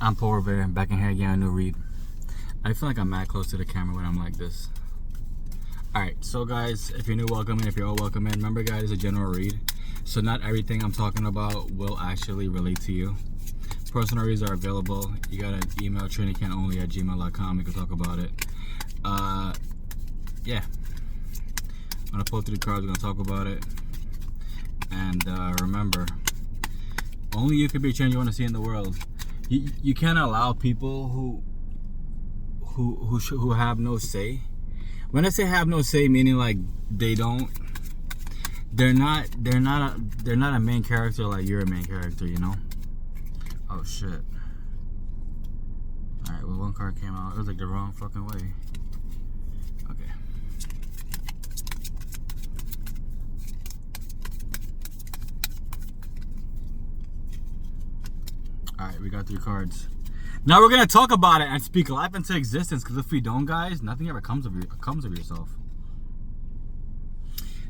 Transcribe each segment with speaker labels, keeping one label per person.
Speaker 1: I'm Paul Rivera, back in here again, a new read. I feel like I'm mad close to the camera when I'm like this. Alright, so guys, if you're new, welcome in. If you're old, welcome in. Remember guys, it's a general read. So not everything I'm talking about will actually relate to you. Personal reads are available. You got an email, trinicanonly@gmail.com. We can talk about it. Yeah. I'm going to pull through the cards, we're going to talk about it. And remember, only you can be change you want to see in the world. You can't allow people who have no say. When I say have no say, meaning like they're not a main character like you're a main character, you know? Oh shit. Alright, well one card came out. It was like the wrong fucking way. Okay. Alright, we got 3 cards. Now we're gonna talk about it and speak life into existence, because if we don't, guys, nothing ever comes of yourself.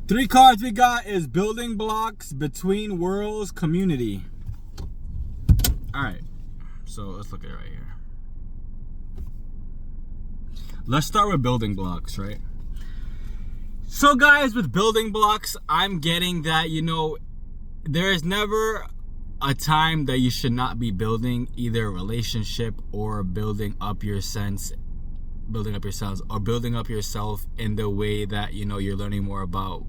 Speaker 1: 3 cards we got is building blocks, between worlds, community. Alright, so let's look at it right here. Let's start with building blocks, right? So guys, with building blocks, I'm getting that, you know, there is never a time that you should not be building either a relationship or building up yourselves, or building up yourself in the way that, you know, you're learning more about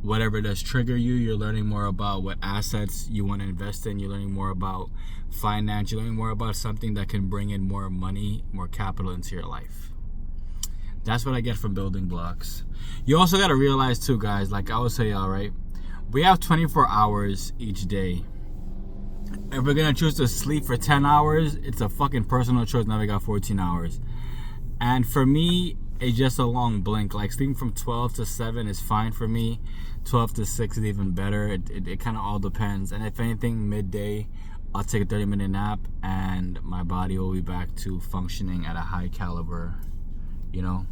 Speaker 1: whatever does trigger you. You're learning more about what assets you want to invest in. You're learning more about finance. You're learning more about something that can bring in more money, more capital into your life. That's what I get from building blocks. You also got to realize too, guys, like I would say, all right, we have 24 hours each day. If we're gonna choose to sleep for 10 hours, it's a fucking personal choice. Now we got 14 hours. And for me, it's just a long blink. Like sleeping from 12 to 7 is fine for me. 12 to 6 is even better. It kind of all depends. And if anything, midday, I'll take a 30-minute nap and my body will be back to functioning at a high caliber, you know?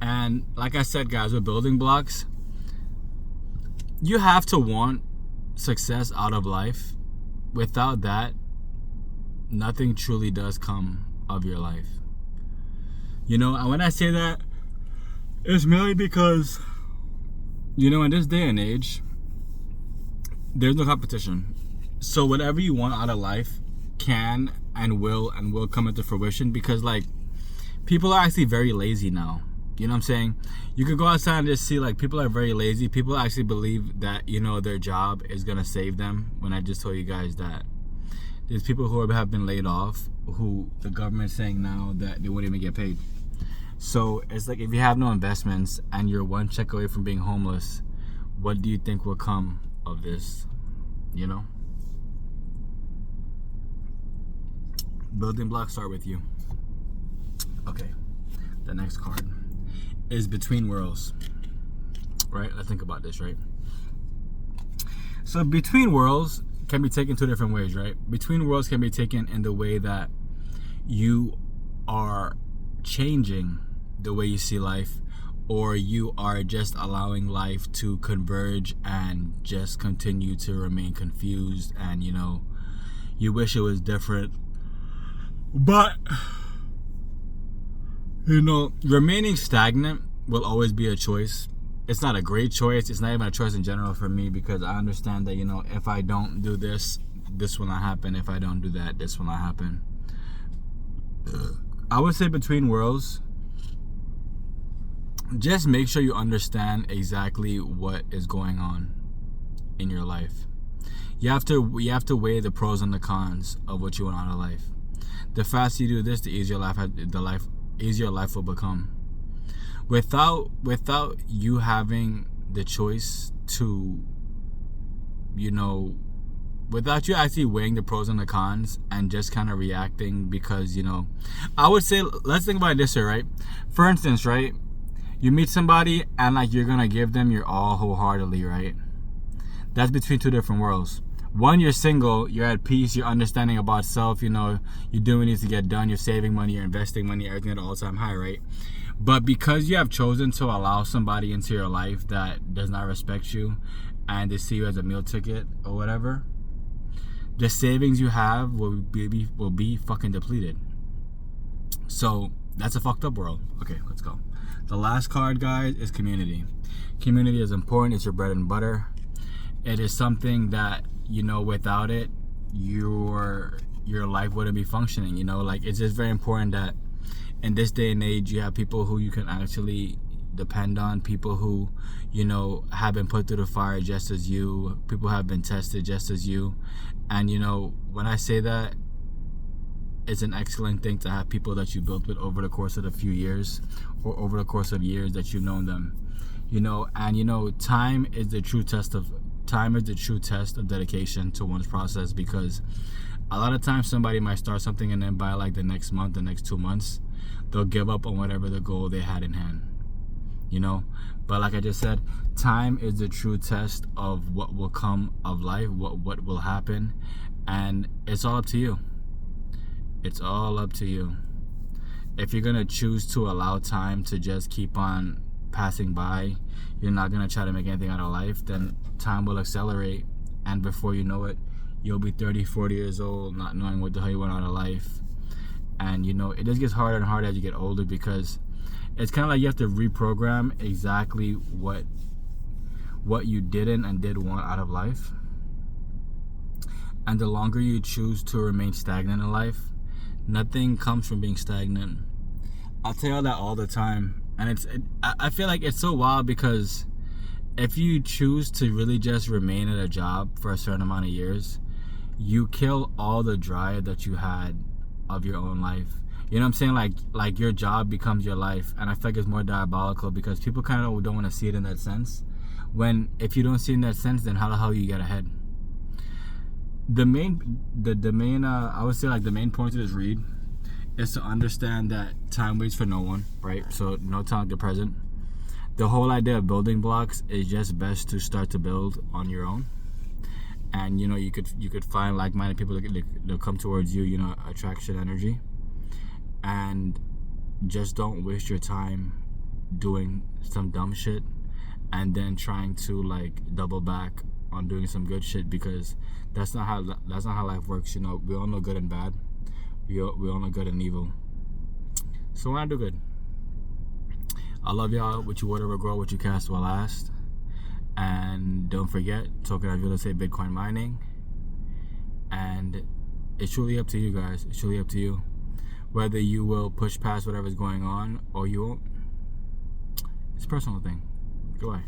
Speaker 1: And like I said, guys, with building blocks, you have to want success out of life. Without that, nothing truly does come of your life. You know, and when I say that, it's merely because, you know, in this day and age, there's no competition. So whatever you want out of life can and will come into fruition, because like people are actually very lazy now. You know what I'm saying? You could go outside and just see like people are very lazy. People actually believe that, you know, their job is gonna save them. When I just told you guys that there's people who have been laid off, who the government's saying now that they won't even get paid. So it's like if you have no investments and you're one check away from being homeless, what do you think will come of this? You know? Building blocks start with you. Okay, the next card is between worlds, right? Let's think about this, right? So between worlds can be taken 2 different ways, right? Between worlds can be taken in the way that you are changing the way you see life, or you are just allowing life to converge and just continue to remain confused, and you know, you wish it was different, but you know, remaining stagnant will always be a choice. It's not a great choice. It's not even a choice in general for me, because I understand that, you know, if I don't do this, this will not happen. If I don't do that, this will not happen. I would say between worlds, just make sure you understand exactly what is going on in your life. You have to weigh the pros and the cons of what you want out of life. The faster you do this, the easier life will become. Without you having the choice to, you know, without you actually weighing the pros and the cons and just kind of reacting because, you know, I would say, let's think about it this way, right? For instance, right, you meet somebody and like you're gonna give them your all wholeheartedly, right? That's between 2 different worlds. One, you're single, you're at peace, you're understanding about self, you know, you're doing what needs to get done, you're saving money, you're investing money, everything at an all-time high, right? But because you have chosen to allow somebody into your life that does not respect you and they see you as a meal ticket or whatever, the savings you have will be fucking depleted. So that's a fucked up world. Okay, let's go. The last card, guys, is community. Community is important. It's your bread and butter. It is something that, you know, without it, your life wouldn't be functioning. You know, like, it's just very important that in this day and age, you have people who you can actually depend on, people who, you know, have been put through the fire just as you, people have been tested just as you. And, you know, when I say that, it's an excellent thing to have people that you built with over the course of a few years, or over the course of years that you've known them, you know. And, you know, time is the true test of dedication to one's process, because a lot of times somebody might start something and then by like the next month, the next 2 months, they'll give up on whatever the goal they had in hand, you know. But like I just said, time is the true test of what will come of life, what will happen, and it's all up to you. It's all up to you. If you're gonna choose to allow time to just keep on passing by, you're not gonna try to make anything out of life, then time will accelerate, and before you know it, you'll be 30, 40 years old, not knowing what the hell you want out of life. And, you know, it just gets harder and harder as you get older, because it's kind of like you have to reprogram exactly what you didn't and did want out of life. And the longer you choose to remain stagnant in life, nothing comes from being stagnant. I'll tell you that all the time. And I feel like it's so wild, because if you choose to really just remain at a job for a certain amount of years, you kill all the drive that you had of your own life. You know what I'm saying? Like your job becomes your life. And I feel like it's more diabolical, because people kind of don't want to see it in that sense. When, if you don't see it in that sense, then how the hell you get ahead? The main I would say, like, the main point of this read is to understand that time waits for no one, right? So no time like the present. The whole idea of building blocks is just best to start to build on your own. And, you know, you could find like-minded people that come towards you, you know, attraction energy. And just don't waste your time doing some dumb shit and then trying to, like, double back on doing some good shit, because that's not how life works. You know, we all know good and bad. We all know good and evil. So why not do good? I love y'all. What you water will grow, what you cast will last. And don't forget, talking about real estate, Bitcoin mining. And it's truly up to you guys. It's truly up to you. Whether you will push past whatever's going on or you won't. It's a personal thing. Goodbye.